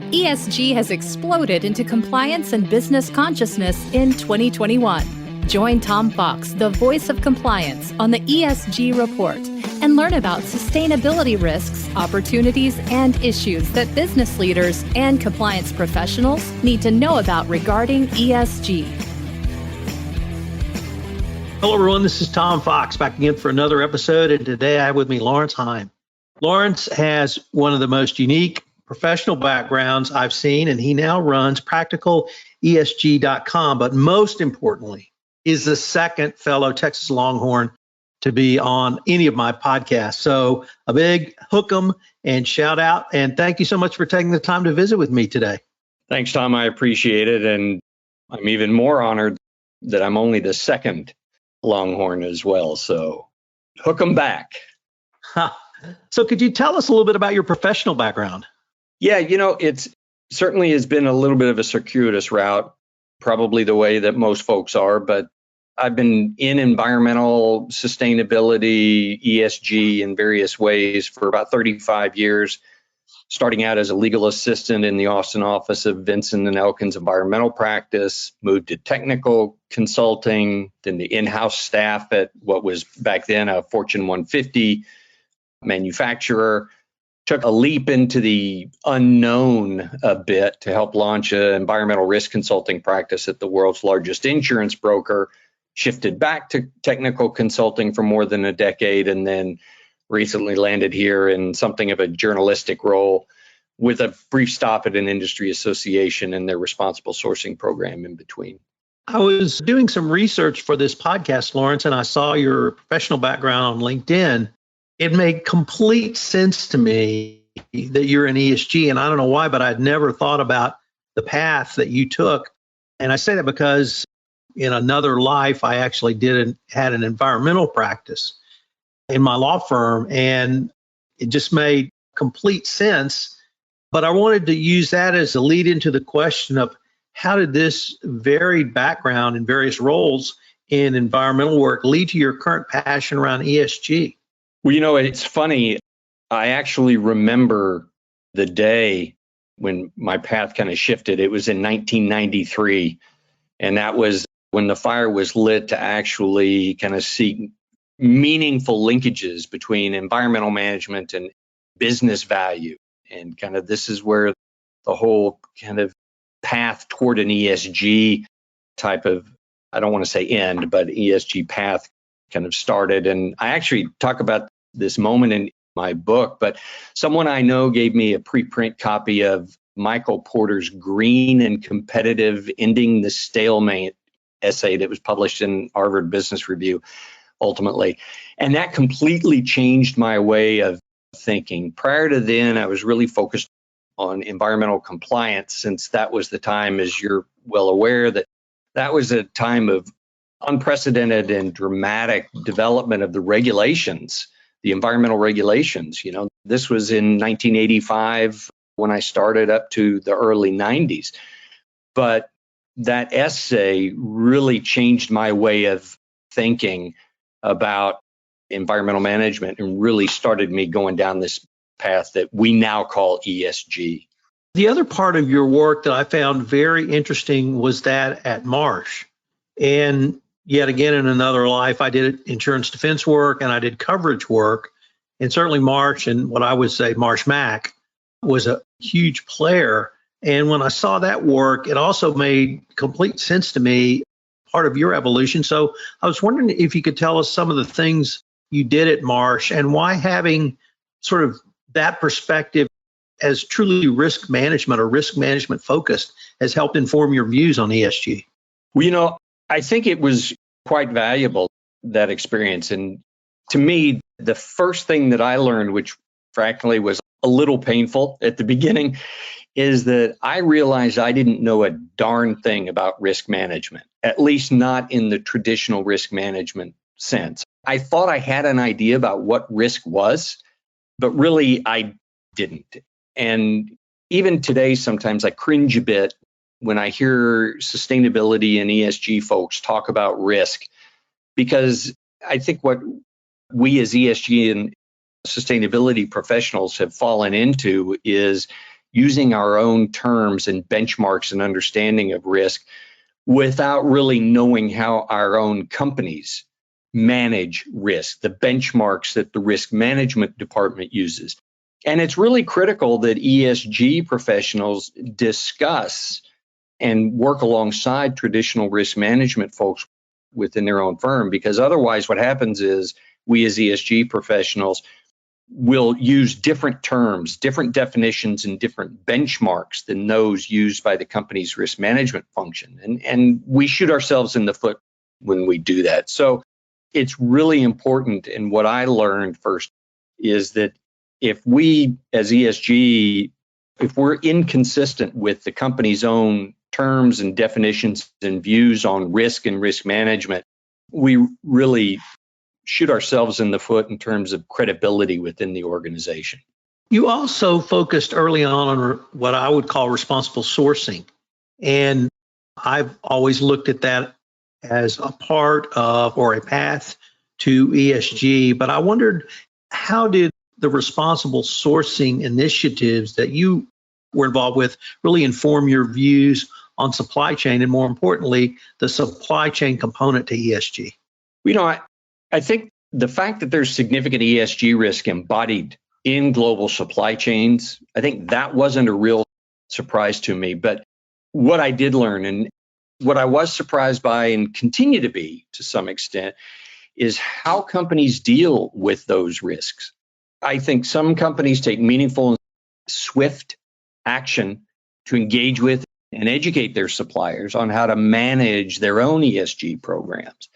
ESG has exploded into compliance and business consciousness in 2021. Join Tom Fox, the voice of compliance, on the ESG Report and learn about sustainability risks, opportunities, and issues that business leaders and compliance professionals need to know about regarding ESG. Hello, everyone. This is Tom Fox back again for another episode. And today I have with me Lawrence Heim. Lawrence has one of the most unique professional backgrounds I've seen, and he now runs Practical ESG.com. But most importantly, is the second fellow Texas Longhorn to be on any of my podcasts. So a big hook 'em and shout out. And thank you so much for taking the time to visit with me today. Thanks, Tom. I appreciate it. And I'm even more honored that I'm only the second Longhorn as well. So hook 'em back. So could you tell us a little bit about your professional background? Yeah, it's certainly has been a little bit of a circuitous route, probably the way that most folks are, but I've been in environmental sustainability, ESG in various ways for about 35 years, starting out as a legal assistant in the Austin office of Vinson and Elkins Environmental Practice, moved to technical consulting, then the in-house staff at what was back then a Fortune 150 manufacturer, took a leap into the unknown a bit to help launch an environmental risk consulting practice at the world's largest insurance broker, shifted back to technical consulting for more than a decade, and then recently landed here in something of a journalistic role with a brief stop at an industry association and their responsible sourcing program in between. I was doing some research for this podcast, Lawrence, and I saw your professional background on LinkedIn. It made complete sense to me that you're in ESG, and I don't know why, but I'd never thought about the path that you took. And I say that because in another life, I actually had an environmental practice in my law firm, and it just made complete sense. But I wanted to use that as a lead into the question of how did this varied background in various roles in environmental work lead to your current passion around ESG? Well, it's funny. I actually remember the day when my path kind of shifted. It was in 1993, and that was when the fire was lit to actually kind of see meaningful linkages between environmental management and business value. And kind of this is where the whole kind of path toward an ESG type of, I don't want to say end, but ESG path kind of started. And I actually talk about this moment in my book, but someone I know gave me a preprint copy of Michael Porter's Green and Competitive Ending the Stalemate essay that was published in Harvard Business Review ultimately. And that completely changed my way of thinking. Prior to then, I was really focused on environmental compliance, since that was the time, as you're well aware, that was a time of unprecedented and dramatic development of the regulations, the environmental regulations. This was in 1985 when I started up to the early 90s. But that essay really changed my way of thinking about environmental management and really started me going down this path that we now call ESG. The other part of your work that I found very interesting was that at Marsh. And yet again, in another life, I did insurance defense work and I did coverage work. And certainly Marsh, and what I would say Marsh Mac, was a huge player. And when I saw that work, it also made complete sense to me, part of your evolution. So I was wondering if you could tell us some of the things you did at Marsh and why having sort of that perspective as truly risk management or risk management focused has helped inform your views on ESG. Well, I think it was quite valuable, that experience. And to me, the first thing that I learned, which frankly was a little painful at the beginning, is that I realized I didn't know a darn thing about risk management, at least not in the traditional risk management sense. I thought I had an idea about what risk was, but really I didn't. And even today, sometimes I cringe a bit when I hear sustainability and ESG folks talk about risk, because I think what we as ESG and sustainability professionals have fallen into is using our own terms and benchmarks and understanding of risk without really knowing how our own companies manage risk, the benchmarks that the risk management department uses. And it's really critical that ESG professionals discuss and work alongside traditional risk management folks within their own firm, because otherwise what happens is we as ESG professionals will use different terms, different definitions, and different benchmarks than those used by the company's risk management function. And we shoot ourselves in the foot when we do that. So it's really important. And what I learned first is that if we as ESG, if we're inconsistent with the company's own terms and definitions and views on risk and risk management, we really shoot ourselves in the foot in terms of credibility within the organization. You also focused early on what I would call responsible sourcing. And I've always looked at that as a part of or a path to ESG. But I wondered, how did the responsible sourcing initiatives that you were involved with really inform your views on supply chain, and more importantly, the supply chain component to ESG? You know, I think the fact that there's significant ESG risk embodied in global supply chains, I think that wasn't a real surprise to me. But what I did learn, and what I was surprised by and continue to be to some extent, is how companies deal with those risks. I think some companies take meaningful and swift action to engage with and educate their suppliers on how to manage their own ESG programs.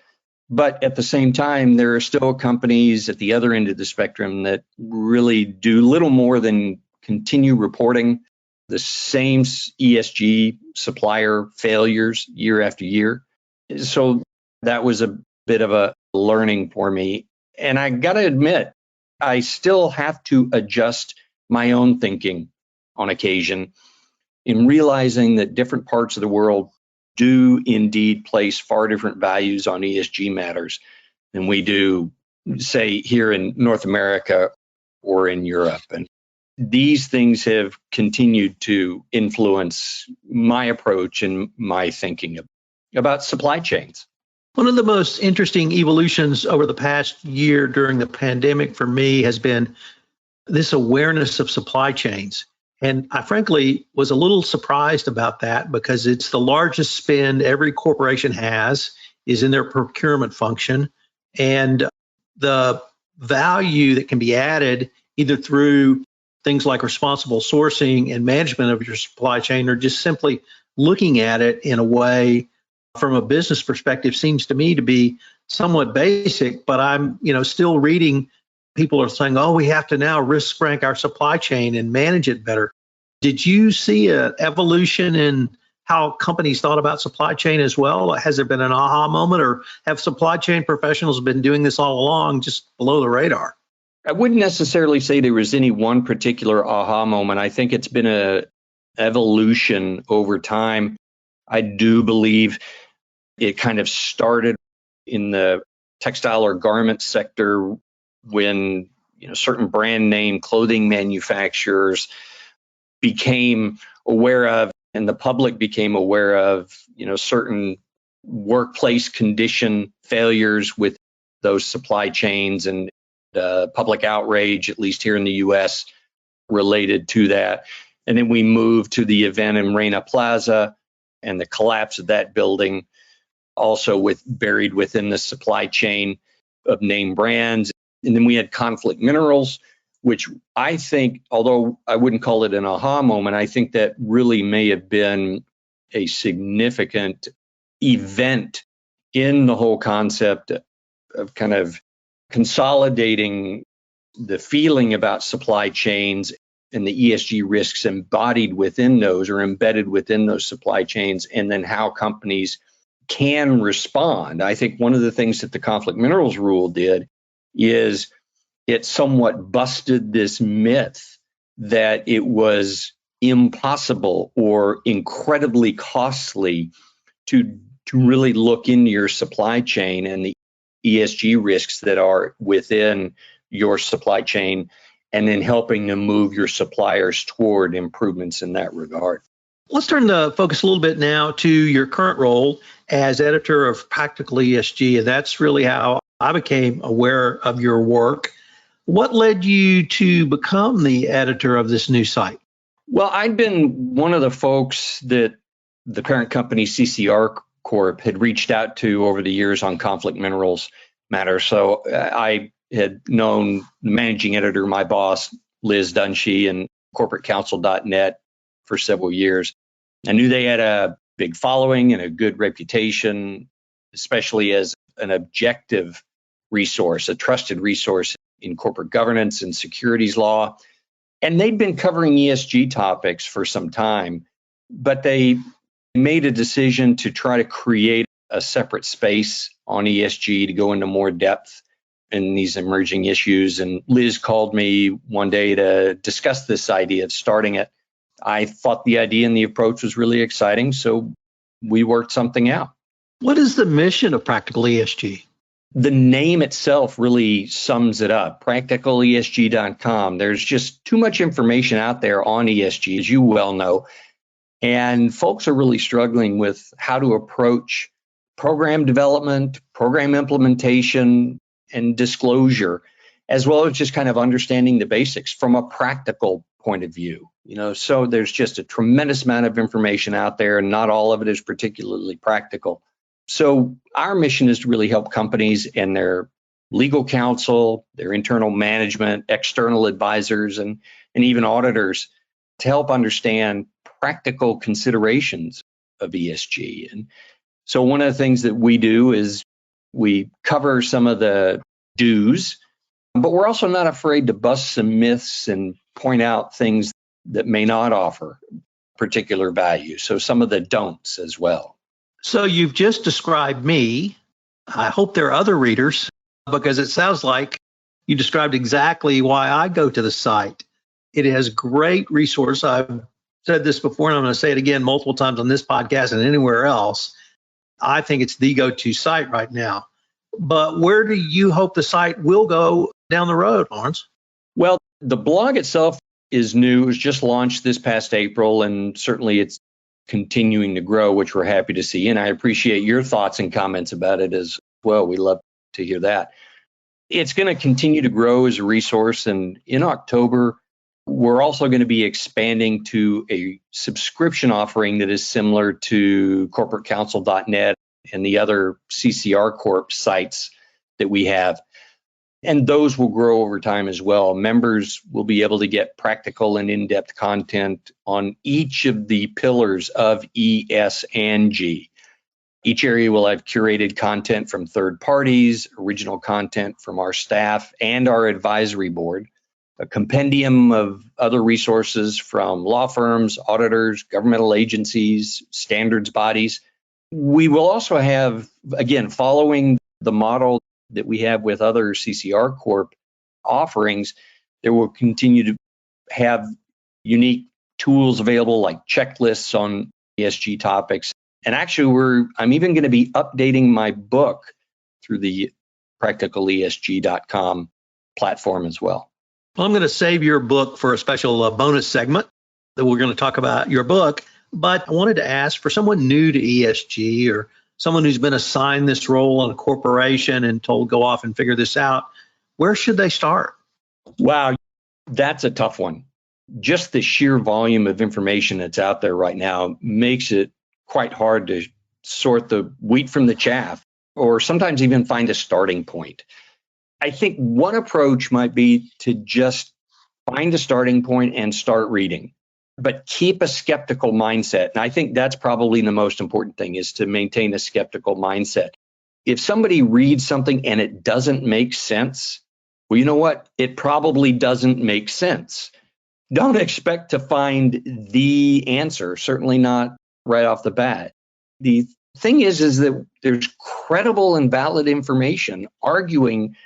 But at the same time, there are still companies at the other end of the spectrum that really do little more than continue reporting the same ESG supplier failures year after year. So that was a bit of a learning for me. And I got to admit, I still have to adjust my own thinking on occasion in realizing that different parts of the world do indeed place far different values on ESG matters than we do, say, here in North America or in Europe. And these things have continued to influence my approach and my thinking about supply chains. One of the most interesting evolutions over the past year during the pandemic for me has been this awareness of supply chains. And I frankly was a little surprised about that, because it's the largest spend every corporation has is in their procurement function. And the value that can be added either through things like responsible sourcing and management of your supply chain, or just simply looking at it in a way from a business perspective, seems to me to be somewhat basic. But I'm, still reading. People are saying, oh, we have to now risk rank our supply chain and manage it better. Did you see an evolution in how companies thought about supply chain as well? Has there been an aha moment, or have supply chain professionals been doing this all along, just below the radar? I wouldn't necessarily say there was any one particular aha moment. I think it's been an evolution over time. I do believe it kind of started in the textile or garment sector when certain brand name clothing manufacturers became aware of, and the public became aware of, certain workplace condition failures with those supply chains, and public outrage, at least here in the U.S., related to that. And then we moved to the event in Rana Plaza and the collapse of that building, also buried within the supply chain of name brands. And then we had Conflict Minerals, which I think, although I wouldn't call it an aha moment, I think that really may have been a significant event in the whole concept of kind of consolidating the feeling about supply chains and the ESG risks embodied within those, or embedded within those supply chains, and then how companies can respond. I think one of the things that the Conflict Minerals rule did is it somewhat busted this myth that it was impossible or incredibly costly to really look into your supply chain and the ESG risks that are within your supply chain, and then helping to move your suppliers toward improvements in that regard. Let's turn the focus a little bit now to your current role as editor of Practical ESG, and that's really how I became aware of your work. What led you to become the editor of this new site? Well, I'd been one of the folks that the parent company CCR Corp had reached out to over the years on conflict minerals matters. So I had known the managing editor, my boss, Liz Dunshee, and corporatecounsel.net for several years. I knew they had a big following and a good reputation, especially as an objective resource, a trusted resource in corporate governance and securities law. And they'd been covering ESG topics for some time, but they made a decision to try to create a separate space on ESG to go into more depth in these emerging issues. And Liz called me one day to discuss this idea of starting it. I thought the idea and the approach was really exciting, so we worked something out. What is the mission of Practical ESG? The name itself really sums it up, practicalesg.com. There's just too much information out there on ESG, as you well know, and folks are really struggling with how to approach program development, program implementation, and disclosure, as well as just kind of understanding the basics from a practical point of view. So there's just a tremendous amount of information out there, and not all of it is particularly practical. So our mission is to really help companies and their legal counsel, their internal management, external advisors, and even auditors to help understand practical considerations of ESG. And so one of the things that we do is we cover some of the do's, but we're also not afraid to bust some myths and point out things that may not offer particular value. So some of the don'ts as well. So you've just described me. I hope there are other readers, because it sounds like you described exactly why I go to the site. It has great resource. I've said this before, and I'm going to say it again multiple times on this podcast and anywhere else. I think it's the go-to site right now. But where do you hope the site will go down the road, Lawrence? Well, the blog itself is new. It was just launched this past April, and certainly it's continuing to grow, which we're happy to see. And I appreciate your thoughts and comments about it as well. We love to hear that. It's going to continue to grow as a resource. And in October, we're also going to be expanding to a subscription offering that is similar to corporatecounsel.net and the other CCR Corp sites that we have. And those will grow over time as well. Members will be able to get practical and in-depth content on each of the pillars of E, S, and G. Each area will have curated content from third parties, original content from our staff and our advisory board, a compendium of other resources from law firms, auditors, governmental agencies, standards bodies. We will also have, again, following the model that we have with other CCR Corp offerings, there will continue to have unique tools available like checklists on ESG topics. And actually, I'm even going to be updating my book through the practicalesg.com platform as well. Well, I'm going to save your book for a special bonus segment that we're going to talk about your book. But I wanted to ask, for someone new to ESG or someone who's been assigned this role in a corporation and told go off and figure this out, where should they start? Wow, that's a tough one. Just the sheer volume of information that's out there right now makes it quite hard to sort the wheat from the chaff, or sometimes even find a starting point. I think one approach might be to just find a starting point and start reading, but keep a skeptical mindset. And I think that's probably the most important thing, is to maintain a skeptical mindset. If somebody reads something and it doesn't make sense, well, you know what? It probably doesn't make sense. Don't expect to find the answer, certainly not right off the bat. The thing is that there's credible and valid information arguing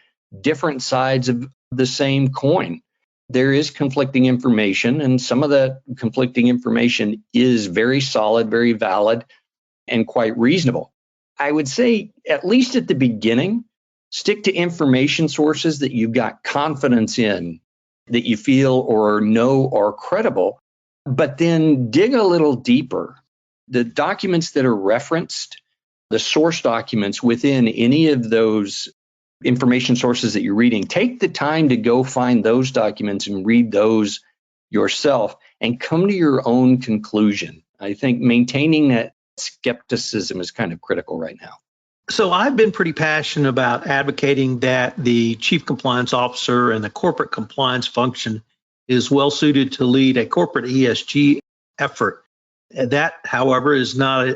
different sides of the same coin. There is conflicting information, and some of the conflicting information is very solid, very valid, and quite reasonable. I would say, at least at the beginning, stick to information sources that you've got confidence in. that you feel or know are credible, but then dig a little deeper. The documents that are referenced, the source documents within any of those information sources that you're reading, take the time to go find those documents and read those yourself and come to your own conclusion. I think maintaining that skepticism is kind of critical right now. So I've been pretty passionate about advocating that the chief compliance officer and the corporate compliance function is well suited to lead a corporate ESG effort. That, however, is not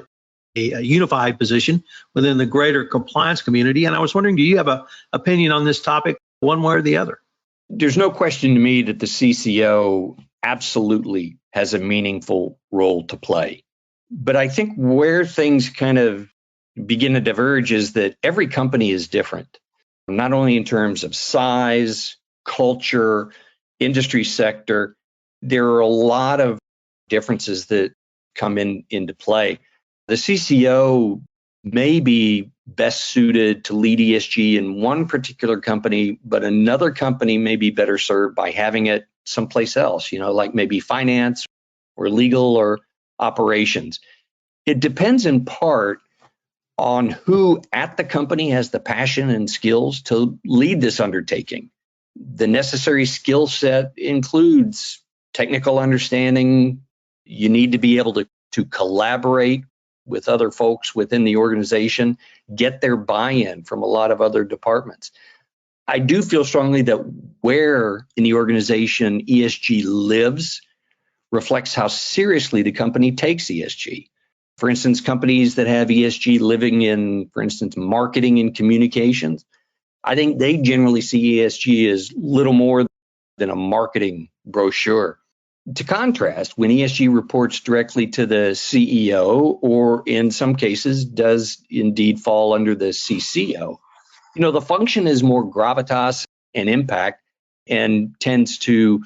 a unified position within the greater compliance community. And I was wondering, do you have an opinion on this topic one way or the other? There's no question to me that the CCO absolutely has a meaningful role to play. But I think where things kind of begin to diverge is that every company is different, not only in terms of size, culture, industry sector. There are a lot of differences that come into play. The CCO may be best suited to lead ESG in one particular company, but another company may be better served by having it someplace else, like maybe finance or legal or operations. It depends in part on who at the company has the passion and skills to lead this undertaking. The necessary skill set includes technical understanding. You need to be able to collaborate with other folks within the organization, get their buy-in from a lot of other departments. I do feel strongly that where in the organization ESG lives reflects how seriously the company takes ESG. For instance, companies that have ESG living in, for instance, marketing and communications, I think they generally see ESG as little more than a marketing brochure. To contrast, when ESG reports directly to the CEO, or in some cases does indeed fall under the CCO, the function is more gravitas and impact and tends to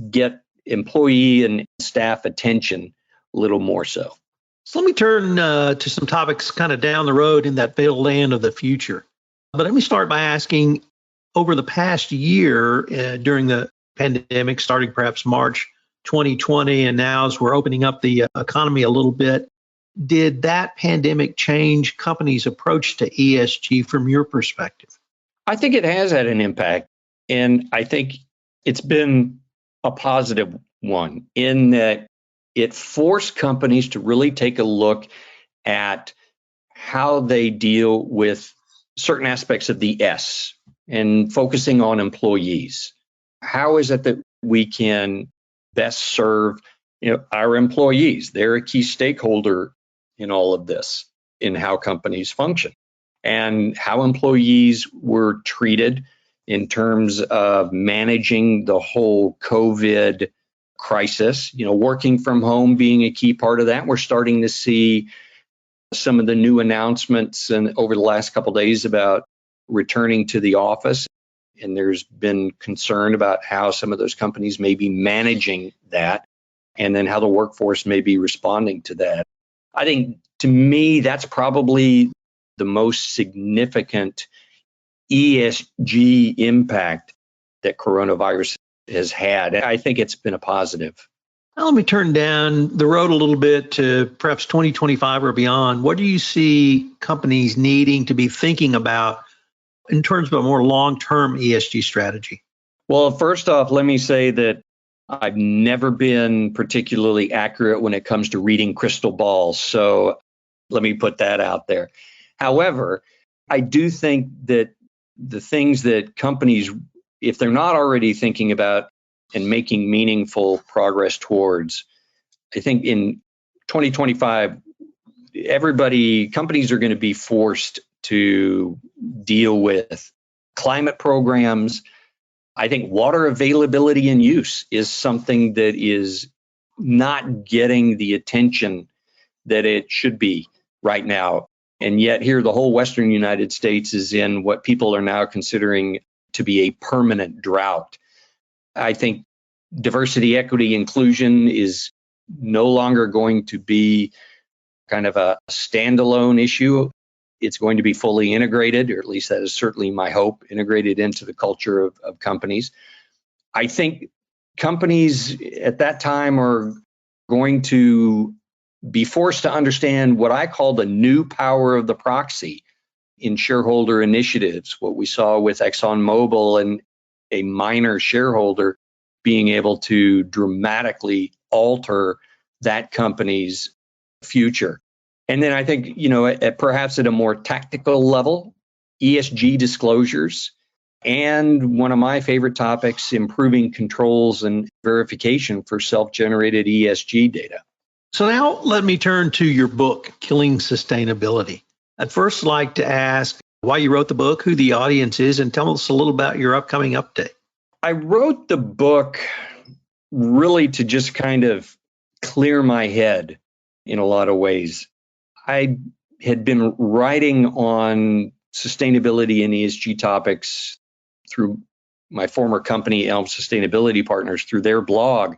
get employee and staff attention a little more so. So let me turn to some topics kind of down the road in that veiled land of the future. But let me start by asking, over the past year during the pandemic, starting perhaps March 2020, and now as we're opening up the economy a little bit, did that pandemic change companies' approach to ESG from your perspective? I think it has had an impact, and I think it's been a positive one in that it forced companies to really take a look at how they deal with certain aspects of the S and focusing on employees. How is it that we can best serve our employees? They're a key stakeholder in all of this, in how companies function, and how employees were treated in terms of managing the whole COVID crisis, working from home being a key part of that. We're starting to see some of the new announcements and over the last couple of days about returning to the office. And there's been concern about how some of those companies may be managing that and then how the workforce may be responding to that. I think, to me, that's probably the most significant ESG impact that coronavirus has had. I think it's been a positive. Now let me turn down the road a little bit to perhaps 2025 or beyond. What do you see companies needing to be thinking about in terms of a more long-term ESG strategy? Well, first off, let me say that I've never been particularly accurate when it comes to reading crystal balls. So let me put that out there. However, I do think that the things that companies, if they're not already thinking about and making meaningful progress towards, I think in 2025, companies are going to be forced to deal with climate programs. I think water availability and use is something that is not getting the attention that it should be right now. And yet here, the whole Western United States is in what people are now considering to be a permanent drought. I think diversity, equity, inclusion is no longer going to be kind of a standalone issue. It's going to be fully integrated, or at least that is certainly my hope, integrated into the culture of companies. I think companies at that time are going to be forced to understand what I call the new power of the proxy in shareholder initiatives, what we saw with ExxonMobil and a minor shareholder being able to dramatically alter that company's future. And then I think, perhaps at a more tactical level, ESG disclosures, and one of my favorite topics, improving controls and verification for self-generated ESG data. So now let me turn to your book, Killing Sustainability. I'd first like to ask why you wrote the book, who the audience is, and tell us a little about your upcoming update. I wrote the book really to just kind of clear my head in a lot of ways. I had been writing on sustainability and ESG topics through my former company, Elm Sustainability Partners, through their blog,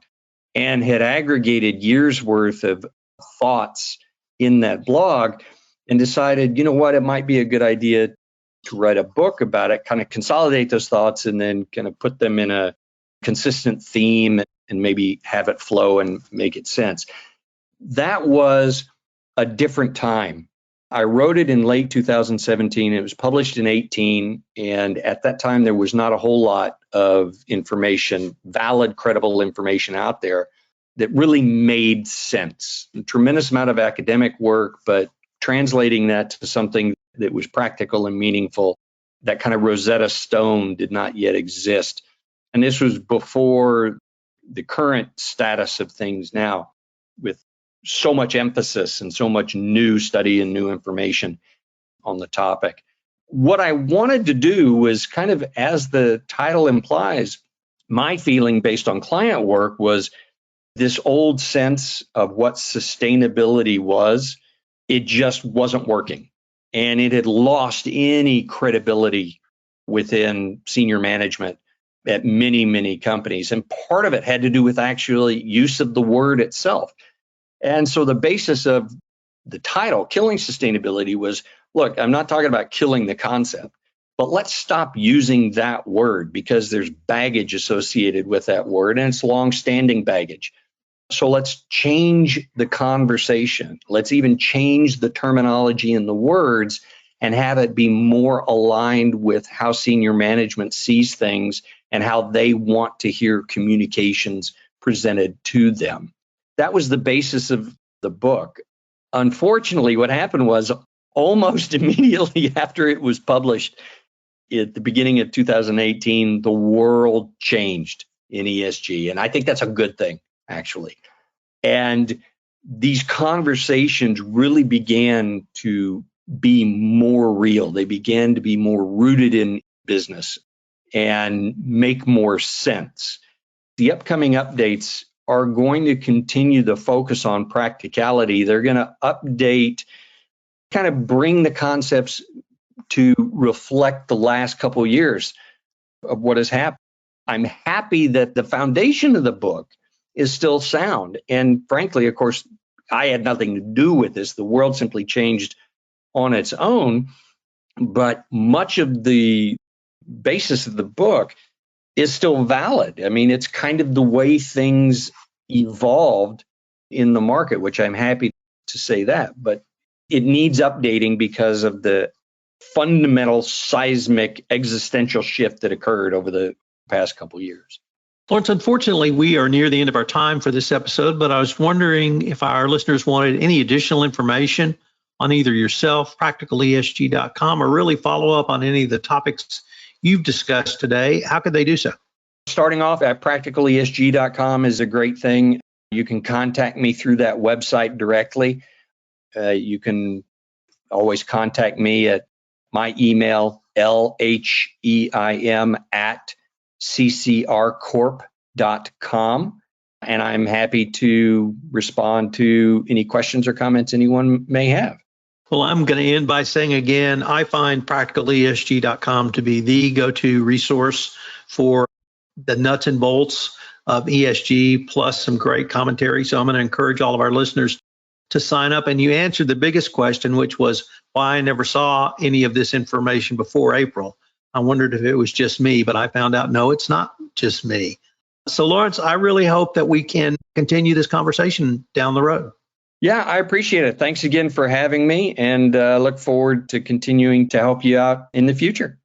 and had aggregated years worth of thoughts in that blog and decided, it might be a good idea to write a book about it, kind of consolidate those thoughts and then kind of put them in a consistent theme and maybe have it flow and make it sense. That was a different time. I wrote it in late 2017. It was published in 18. And at that time, there was not a whole lot of information, valid, credible information out there that really made sense. A tremendous amount of academic work, but translating that to something that was practical and meaningful, that kind of Rosetta Stone did not yet exist. And this was before the current status of things now, with so much emphasis and so much new study and new information on the topic. What I wanted to do was kind of, as the title implies, my feeling based on client work was this old sense of what sustainability was. It just wasn't working. And it had lost any credibility within senior management at many, many companies. And part of it had to do with actually use of the word itself. And so the basis of the title, Killing Sustainability, was, look, I'm not talking about killing the concept, but let's stop using that word because there's baggage associated with that word, and it's long-standing baggage. So let's change the conversation. Let's even change the terminology and the words and have it be more aligned with how senior management sees things and how they want to hear communications presented to them. That was the basis of the book. Unfortunately, what happened was almost immediately after it was published at the beginning of 2018, the world changed in ESG. And I think that's a good thing, actually. And these conversations really began to be more real. They began to be more rooted in business and make more sense. The upcoming updates are going to continue the focus on practicality. They're going to update, kind of bring the concepts to reflect the last couple of years of what has happened. I'm happy that the foundation of the book is still sound. And frankly, of course, I had nothing to do with this. The world simply changed on its own. But much of the basis of the book is still valid. I mean, it's kind of the way things evolved in the market, which I'm happy to say that. But it needs updating because of the fundamental seismic existential shift that occurred over the past couple of years. Lawrence, unfortunately, we are near the end of our time for this episode, but I was wondering if our listeners wanted any additional information on either yourself, practicalesg.com, or really follow up on any of the topics you've discussed today. How could they do so? Starting off at practicalesg.com is a great thing. You can contact me through that website directly. You can always contact me at my email, lheim@ccrcorp.com. And I'm happy to respond to any questions or comments anyone may have. Well, I'm going to end by saying again, I find practicalesg.com to be the go-to resource for the nuts and bolts of ESG, plus some great commentary. So I'm going to encourage all of our listeners to sign up. And you answered the biggest question, which was why I never saw any of this information before April. I wondered if it was just me, but I found out, no, it's not just me. So, Lawrence, I really hope that we can continue this conversation down the road. Yeah, I appreciate it. Thanks again for having me, and look forward to continuing to help you out in the future.